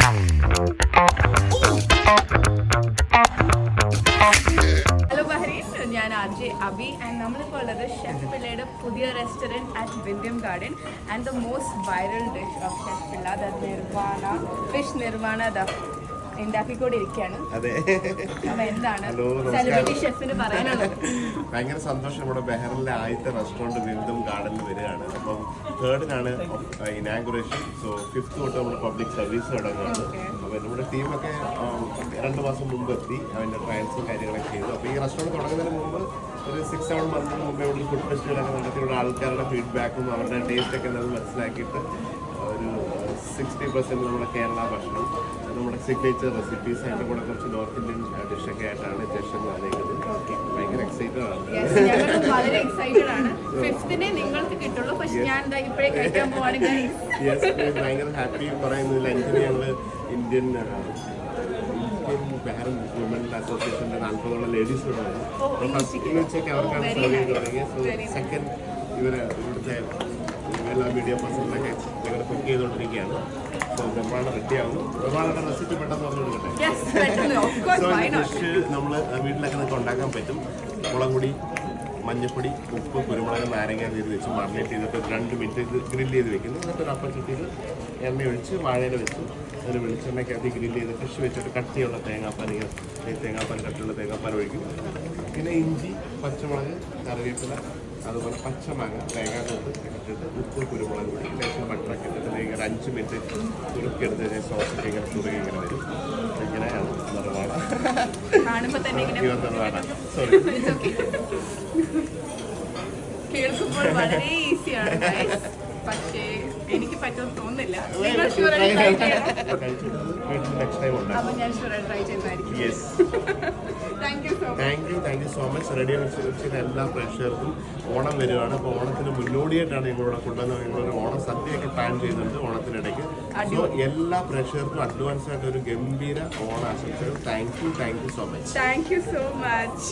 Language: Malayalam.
ഹലോ ബഹ്റൈൻ, ഞാൻ RJ അബി ആൻഡ് നമ്മളിപ്പോൾ ഉള്ളത് ഷെഫ് പിള്ളയുടെ പുതിയ restaurant at Vindhyam garden and the most viral dish of chef Pillai the Nirvana fish Nirvana the ഉണ്ടാക്കിക്കൊണ്ടിരിക്കുകയാണ്. അപ്പൊ എന്താണ് സെലിബ്രിറ്റി ഷെഫിന് പറയാനുള്ളത്? ഭയങ്കര സന്തോഷം. നമ്മുടെ ബഹ്റിനിലെ ആദ്യത്തെ റെസ്റ്റോറൻറ്റ് വിന്ധ്യം ഗാർഡനിൽ വരികയാണ്. അപ്പം 3rd ഇനാഗുറേഷൻ. സോ 5th തൊട്ട് നമ്മുടെ പബ്ലിക് സർവീസ് തുടങ്ങുകയാണ്. അപ്പോൾ നമ്മുടെ ടീമൊക്കെ 2 മാസം മുമ്പ് എത്തി അതിൻ്റെ ട്രയൽസും കാര്യങ്ങളൊക്കെ ചെയ്തു. അപ്പോൾ ഈ റെസ്റ്റോറൻറ്റ് തുടങ്ങുന്നതിന് മുമ്പ് ഒരു 6-7 മന്ത്സിന് മുമ്പേ ഇവിടെ ഫുഡ് ഫെസ്റ്റിവലൊക്കെ നടത്തിയുള്ള ആൾക്കാരുടെ ഫീഡ്ബാക്കും അവരുടെ ടേസ്റ്റൊക്കെ നമ്മൾ മനസ്സിലാക്കിയിട്ട് ഒരു 60% നമ്മുടെ കേരള ഭക്ഷണം, നമ്മുടെ സിഗ്നേച്ചർ റെസിപ്പീസ്, അതിൻ്റെ കൂടെ കുറച്ച് നോർത്ത് ഇന്ത്യൻ ഡിഷൊക്കെ ആയിട്ടാണ് ജഷൻ വന്നിരിക്കുന്നത്. ഭയങ്കര എക്സൈറ്റഡ് ആണ്. വളരെ എക്സൈറ്റഡ് ആണ്. 5th നിങ്ങൾക്ക് കിട്ടുള്ളൂ, പക്ഷെ ഞാൻ ഇപ്പോഴേ കഴിക്കാൻ പോവാണെങ്കിൽ ഭയങ്കര ഹാപ്പി. കുറേ ലഞ്ചിന് ഞങ്ങൾ ഇന്ത്യൻ ബഹ്റിൻ വുമൻ അസോസിയേഷൻ്റെ 40ഓളം ലേഡീസ് ഇവിടെ വന്നു. ഫസ്റ്റ് ഉച്ചയ്ക്ക് അവർക്കാണ് സെർവ് ചെയ്ത് തുടങ്ങിയത്. സോ സെക്കൻഡ് ഇവിടുത്തെ എല്ലാ മീഡിയ പേഴ്സണിലൊക്കെ ഞങ്ങൾ കുക്ക് ചെയ്തുകൊണ്ടിരിക്കുകയാണ്. സോ നിർമ്മാണ റെഡിയാകും. നിർമ്മാണയുടെ റെസിപ്പി പെട്ടെന്ന് പറഞ്ഞു കൊടുക്കട്ടെ. സോ ഈ ഡിഷ് നമ്മൾ വീട്ടിലൊക്കെ നിങ്ങൾക്ക് ഉണ്ടാക്കാൻ പറ്റും. മുളക് പൊടി, മഞ്ഞൾപ്പൊടി, ഉപ്പ്, കുരുമുളക്, നാരങ്ങ നീര് വെച്ച് മാറിനേറ്റ് ചെയ്തിട്ട് 2 മിനിറ്റ് ഇത് ഗ്രില്ല് ചെയ്ത് വെക്കുന്നു. എന്നിട്ട് ഒരു അപ്പം ചുറ്റിയിൽ എണ്ണ ഒഴിച്ച് വാഴയില വെച്ച് അതിന് വെളിച്ചെണ്ണയ്ക്കകത്ത് ഗ്രില്ല് ചെയ്ത് ഫിഷ് വെച്ചിട്ട് കട്ടിയുള്ള തേങ്ങാപ്പാൽ കട്ടിയുള്ള തേങ്ങാപ്പാൽ ഒഴിക്കും. പിന്നെ ഇഞ്ചി, പച്ചമുളക്, കറിവേപ്പില, അതുപോലെ പച്ചമാങ്ങ, തേങ്ങാക്കൊത്ത് ഇട്ടിട്ട് ഉപ്പ്, കുരുമുളക് പൊടി, ലേശം ബട്ടറൊക്കെ ഇട്ടിട്ട് ഇങ്ങനെ 5 മിനിറ്റ് കുറുക്കിയെടുത്ത് കഴിഞ്ഞാൽ സോസൊക്കെ ഇങ്ങനെ കുറുകി ഇങ്ങനെ വരും. ഇങ്ങനെയാണ് നിർവാണ. സോറി, കേൾക്കുമ്പോൾ വളരെ ഈസിയാണ്, പക്ഷേ എനിക്ക് പറ്റുമെന്ന് തോന്നുന്നില്ല. അപ്പൊ ഞാൻ ട്രൈ ചെയ്യുന്നതായിരിക്കും. Thank you so much. Radio മിർച്ചിയുടെ എല്ലാ പ്രേക്ഷകർക്കും ഓണം വരുവാണ്. അപ്പോൾ ഓണത്തിന് മുന്നോടിയായിട്ടാണ് ഞങ്ങളിവിടെ കൊണ്ടുവന്നത്. ഞങ്ങളൊരു ഓണം സദ്യയൊക്കെ പ്ലാൻ ചെയ്യുന്നുണ്ട് ഓണത്തിനിടയ്ക്ക്. സോ എല്ലാ പ്രേക്ഷകർക്കും അഡ്വാൻസ് ആയിട്ട് ഒരു ഗംഭീര ഓണാശംസകൾ. Thank you so much. Thank you so much.